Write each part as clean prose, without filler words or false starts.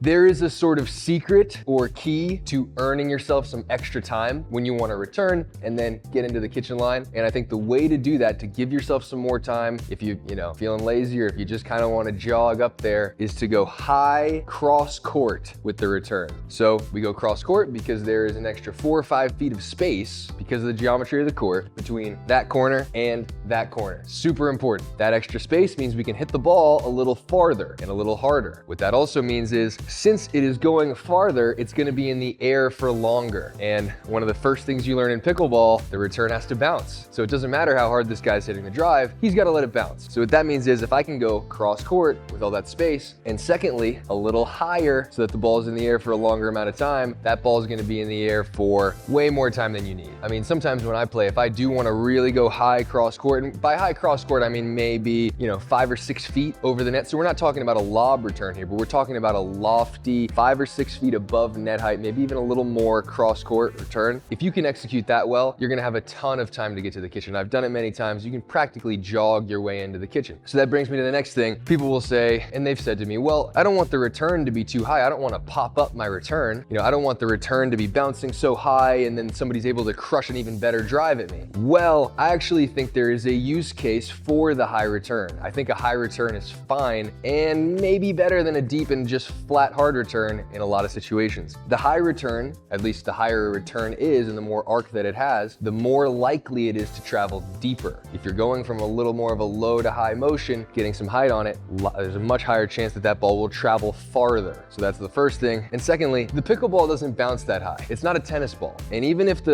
there is a sort of secret or key to earning yourself some extra time when you want to return and then get into the kitchen line. And I think the way to do that, to give yourself some more time, if you know, feeling lazy or if you just kind of want to jog up there, is to go high cross court with the return. So we go cross court because there is an extra 4 or 5 feet of space because of the geometry of the court between that corner and that corner. Super important. That extra space means we can hit the ball a little farther and a little harder. What that also means is, since it is going farther, it's going to be in the air for longer. And one of the first things you learn in pickleball, the return has to bounce. So it doesn't matter how hard this guy's hitting the drive, he's got to let it bounce. So what that means is, if I can go cross court with all that space, and secondly, a little higher so that the ball is in the air for a longer amount of time, that ball is going to be in the air for way more time than you need. I mean, sometimes when I play, if I do want to really go high cross court, and by high cross court, I mean maybe, 5 or 6 feet over the net. So we're not talking about a lob return here, but we're talking about a lofty 5 or 6 feet above net height, maybe even a little more cross court return. If you can execute that well, you're going to have a ton of time to get to the kitchen. I've done it many times. You can practically jog your way into the kitchen. So that brings me to the next thing. People will say, and they've said to me, well, I don't want the return to be too high. I don't want to pop up my return. I don't want the return to be bouncing so high and then somebody's able to crush an even better drive at me. Well, I actually think there is a use case for the high return. I think a high return is fine and maybe better than a deep and just flat hard return in a lot of situations. The high return, at least the higher a return is and the more arc that it has, the more likely it is to travel deeper. If you're going from a little more of a low to high motion, getting some height on it, there's a much higher chance that that ball will travel farther. So that's the first thing. And secondly, the pickleball doesn't bounce that high. It's not a tennis ball. And even if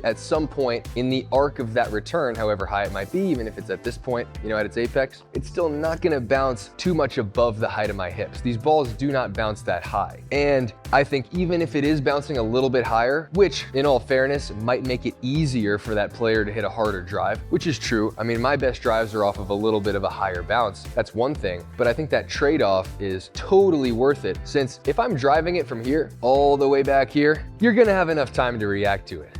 at some point in the arc of that return, however high it might be, even if it's at this point, at its apex, it's still not going to bounce too much above the height of my hips. These balls do not bounce that high. And I think even if it is bouncing a little bit higher, which in all fairness might make it easier for that player to hit a harder drive, which is true. I mean, my best drives are off of a little bit of a higher bounce. That's one thing, but I think that trade-off is totally worth it, since if I'm driving it from here all the way back here, you're gonna have enough time to react to it.